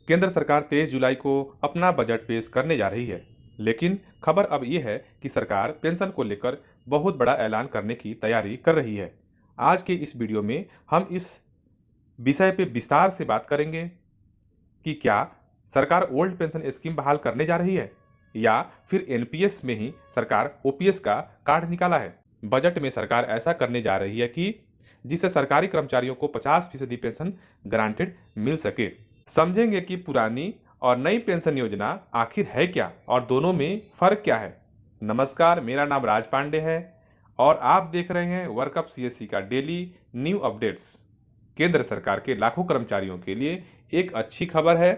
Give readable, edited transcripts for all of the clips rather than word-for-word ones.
केंद्र सरकार 23 जुलाई को अपना बजट पेश करने जा रही है, लेकिन खबर अब यह है कि सरकार पेंशन को लेकर बहुत बड़ा ऐलान करने की तैयारी कर रही है। आज के इस वीडियो में हम इस विषय पे विस्तार से बात करेंगे कि क्या सरकार ओल्ड पेंशन स्कीम बहाल करने जा रही है या फिर एनपीएस में ही सरकार ओपीएस का कार्ड निकाला है। बजट में सरकार ऐसा करने जा रही है कि जिससे सरकारी कर्मचारियों को 50% पेंशन ग्रांटेड मिल सके। समझेंगे कि पुरानी और नई पेंशन योजना आखिर है क्या और दोनों में फर्क क्या है। नमस्कार, मेरा नाम राज पांडे है और आप देख रहे हैं वर्कअप सीएससी का डेली न्यू अपडेट्स। केंद्र सरकार के लाखों कर्मचारियों के लिए एक अच्छी खबर है।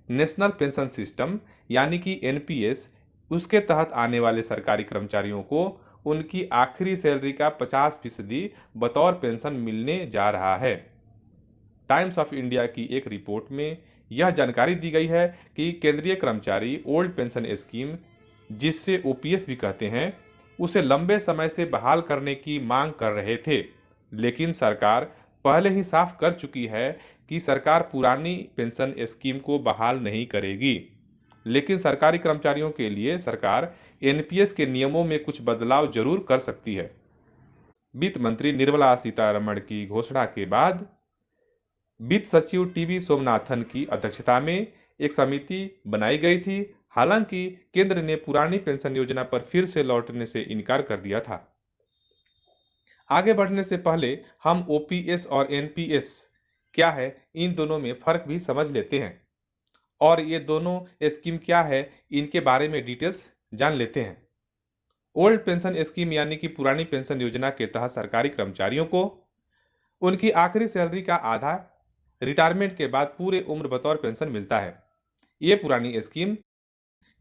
नेशनल पेंशन सिस्टम यानी कि एनपीएस, उसके तहत आने वाले सरकारी कर्मचारियों को उनकी आखिरी सैलरी का 50% बतौर पेंशन मिलने जा रहा है। टाइम्स ऑफ इंडिया की एक रिपोर्ट में यह जानकारी दी गई है कि केंद्रीय कर्मचारी ओल्ड पेंशन स्कीम, जिससे ओपीएस भी कहते हैं, उसे लंबे समय से बहाल करने की मांग कर रहे थे, लेकिन सरकार पहले ही साफ कर चुकी है कि सरकार पुरानी पेंशन स्कीम को बहाल नहीं करेगी। लेकिन सरकारी कर्मचारियों के लिए सरकार एनपीएस के नियमों में कुछ बदलाव जरूर कर सकती है। वित्त मंत्री निर्मला सीतारमण की घोषणा के बाद वित्त सचिव टीवी सोमनाथन की अध्यक्षता में एक समिति बनाई गई थी। हालांकि केंद्र ने पुरानी पेंशन योजना पर फिर से लौटने से इनकार कर दिया था। आगे बढ़ने से पहले हम ओपीएस और एनपीएस क्या है, इन दोनों में फर्क भी समझ लेते हैं और ये दोनों स्कीम क्या है, इनके बारे में डिटेल्स जान लेते हैं। ओल्ड पेंशन स्कीम यानी कि पुरानी पेंशन योजना के तहत सरकारी कर्मचारियों को उनकी आखिरी सैलरी का आधा रिटायरमेंट के बाद पूरे उम्र बतौर पेंशन मिलता है। ये पुरानी स्कीम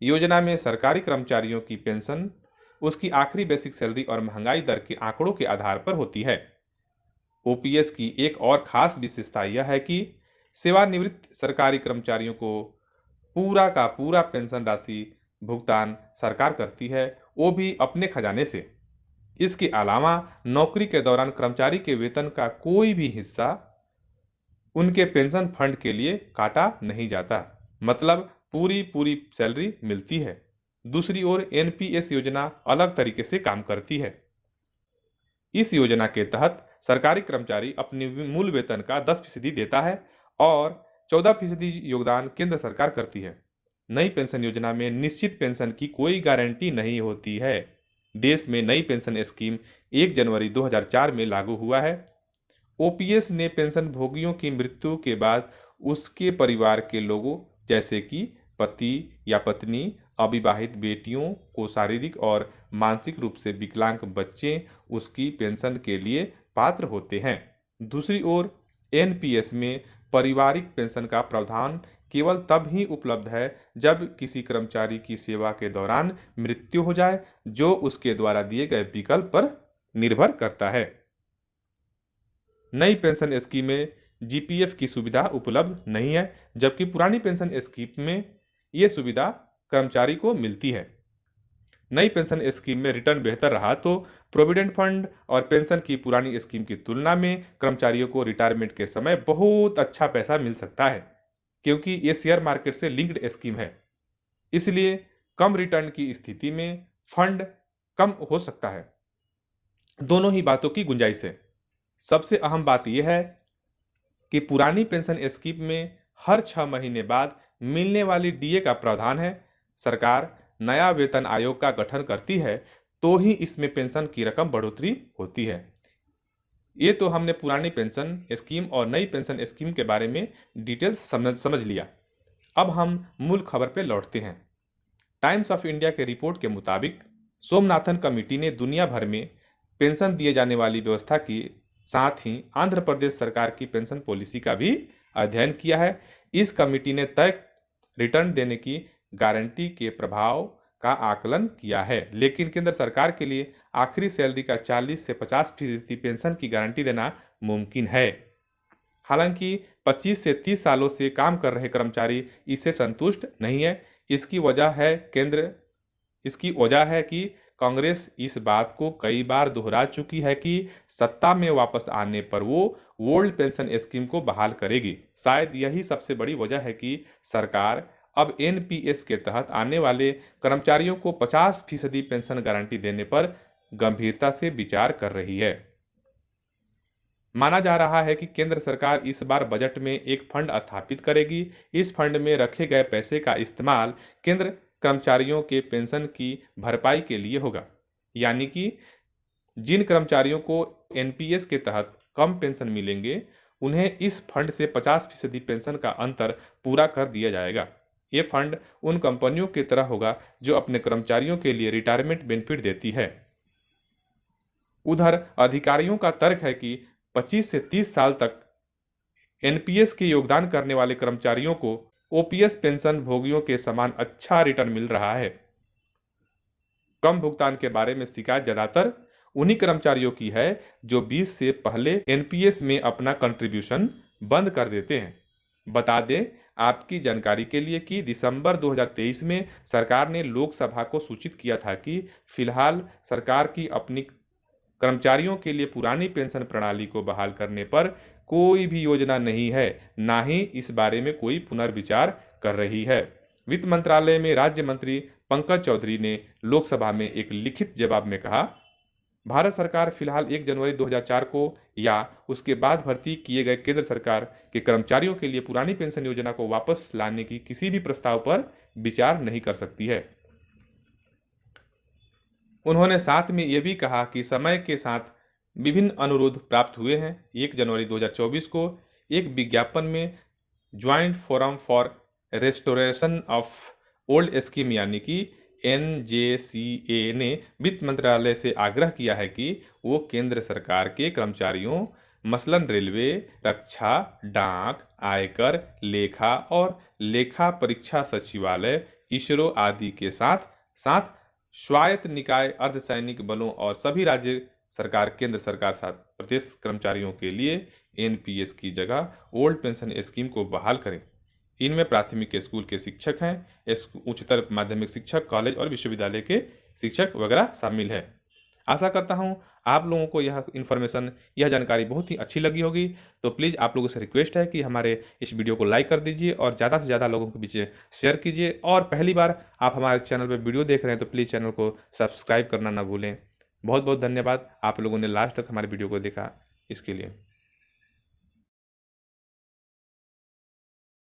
योजना में सरकारी कर्मचारियों की पेंशन उसकी आखिरी बेसिक सैलरी और महंगाई दर के आंकड़ों के आधार पर होती है। ओपीएस की एक और खास विशेषता यह है कि सेवानिवृत्त सरकारी कर्मचारियों को पूरा का पूरा पेंशन राशि भुगतान सरकार करती है, वो भी अपने खजाने से। इसके अलावा नौकरी के दौरान कर्मचारी के वेतन का कोई भी हिस्सा उनके पेंशन फंड के लिए काटा नहीं जाता, मतलब पूरी सैलरी मिलती है। दूसरी ओर एनपीएस योजना अलग तरीके से काम करती है। इस योजना के तहत सरकारी कर्मचारी अपने मूल वेतन का 10% देता है और 14% योगदान केंद्र सरकार करती है। नई पेंशन योजना में निश्चित पेंशन की कोई गारंटी नहीं होती है। देश में नई पेंशन स्कीम 1 जनवरी 2004 में लागू हुआ है। ओपीएस ने पेंशन भोगियों की मृत्यु के बाद उसके परिवार के लोगों जैसे कि पति या पत्नी, अविवाहित बेटियों को शारीरिक और मानसिक रूप से विकलांग बच्चे उसकी पेंशन के लिए पात्र होते हैं। दूसरी ओर एनपीएस में पारिवारिक पेंशन का प्रावधान केवल तब ही उपलब्ध है जब किसी कर्मचारी की सेवा के दौरान मृत्यु हो जाए, जो उसके द्वारा दिए गए विकल्प पर निर्भर करता है। नई पेंशन स्कीम में जीपीएफ की सुविधा उपलब्ध नहीं है, जबकि पुरानी पेंशन स्कीम में यह सुविधा कर्मचारी को मिलती है। नई पेंशन स्कीम में रिटर्न बेहतर रहा तो प्रोविडेंट फंड और पेंशन की पुरानी स्कीम की तुलना में कर्मचारियों को रिटायरमेंट के समय बहुत अच्छा पैसा मिल सकता है, क्योंकि ये शेयर मार्केट से लिंक्ड स्कीम है। इसलिए कम रिटर्न की स्थिति में फंड कम हो सकता है। दोनों ही बातों की गुंजाइश है। सबसे अहम बात यह है कि पुरानी पेंशन स्कीम में हर 6 महीने बाद मिलने वाली डीए का प्रावधान है। सरकार नया वेतन आयोग का गठन करती है तो ही इसमें पेंशन की रकम बढ़ोतरी होती है। ये तो हमने पुरानी पेंशन स्कीम और नई पेंशन स्कीम के बारे में डिटेल्स समझ लिया। अब हम मूल खबर पे लौटते हैं। टाइम्स ऑफ इंडिया के रिपोर्ट के मुताबिक सोमनाथन कमेटी ने दुनिया भर में पेंशन दिए जाने वाली व्यवस्था के साथ ही आंध्र प्रदेश सरकार की पेंशन पॉलिसी का भी अध्ययन किया है। इस कमेटी ने तय रिटर्न देने की गारंटी के प्रभाव का आकलन किया है, लेकिन केंद्र सरकार के लिए आखिरी सैलरी का 40 से 50% पेंशन की गारंटी देना मुमकिन है। हालांकि 25 से 30 सालों से काम कर रहे कर्मचारी इससे संतुष्ट नहीं है। इसकी वजह है कि कांग्रेस इस बात को कई बार दोहरा चुकी है कि सत्ता में वापस आने पर वो ओल्ड पेंशन स्कीम को बहाल करेगी। शायद यही सबसे बड़ी वजह है कि सरकार अब एनपीएस के तहत आने वाले कर्मचारियों को 50% पेंशन गारंटी देने पर गंभीरता से विचार कर रही है। माना जा रहा है कि केंद्र सरकार इस बार बजट में एक फंड स्थापित करेगी। इस फंड में रखे गए पैसे का इस्तेमाल केंद्र कर्मचारियों के पेंशन की भरपाई के लिए होगा। यानी कि जिन कर्मचारियों को एनपीएस के तहत कम पेंशन मिलेंगे, उन्हें इस फंड से 50% पेंशन का अंतर पूरा कर दिया जाएगा। ये फंड उन कंपनियों की तरह होगा जो अपने कर्मचारियों के लिए रिटायरमेंट बेनिफिट देती है। उधर अधिकारियों का तर्क है कि 25 से 30 साल तक एनपीएस के योगदान करने वाले कर्मचारियों को ओपीएस पेंशन भोगियों के समान अच्छा रिटर्न मिल रहा है। कम भुगतान के बारे में शिकायत ज्यादातर उन्हीं कर्मचारियों की है जो 20 से पहले एनपीएस में अपना कंट्रीब्यूशन बंद कर देते हैं। बता दें आपकी जानकारी के लिए कि दिसंबर 2023 में सरकार ने लोकसभा को सूचित किया था कि फिलहाल सरकार की अपनी कर्मचारियों के लिए पुरानी पेंशन प्रणाली को बहाल करने पर कोई भी योजना नहीं है, ना ही इस बारे में कोई पुनर्विचार कर रही है। वित्त मंत्रालय में राज्य मंत्री पंकज चौधरी ने लोकसभा में एक लिखित जवाब में कहा, भारत सरकार फिलहाल 1 जनवरी 2004 को या उसके बाद भर्ती किए गए केंद्र सरकार के कर्मचारियों के लिए पुरानी पेंशन योजना को वापस लाने की किसी भी प्रस्ताव पर विचार नहीं कर सकती है। उन्होंने साथ में यह भी कहा कि समय के साथ विभिन्न अनुरोध प्राप्त हुए हैं। 1 जनवरी 2024 को एक विज्ञापन में joint forum for restoration of old scheme यानी कि एनजेसीए ने वित्त मंत्रालय से आग्रह किया है कि वो केंद्र सरकार के कर्मचारियों मसलन रेलवे, रक्षा, डाक, आयकर, लेखा और लेखा परीक्षा सचिवालय, इसरो आदि के साथ साथ स्वायत्त निकाय, अर्धसैनिक बलों और सभी राज्य सरकार, केंद्र सरकार साथ प्रदेश कर्मचारियों के लिए एनपीएस की जगह ओल्ड पेंशन स्कीम को बहाल करें। इनमें प्राथमिक स्कूल के शिक्षक हैं, उच्चतर माध्यमिक शिक्षक, कॉलेज और विश्वविद्यालय के शिक्षक वगैरह शामिल है। आशा करता हूं आप लोगों को यह जानकारी बहुत ही अच्छी लगी होगी। तो प्लीज़ आप लोगों से रिक्वेस्ट है कि हमारे इस वीडियो को लाइक कर दीजिए और ज़्यादा से ज़्यादा लोगों के बीच शेयर कीजिए। और पहली बार आप हमारे चैनल पर वीडियो देख रहे हैं तो प्लीज़ चैनल को सब्सक्राइब करना ना भूलें। बहुत बहुत धन्यवाद आप लोगों ने लास्ट तक हमारे वीडियो को देखा इसके लिए।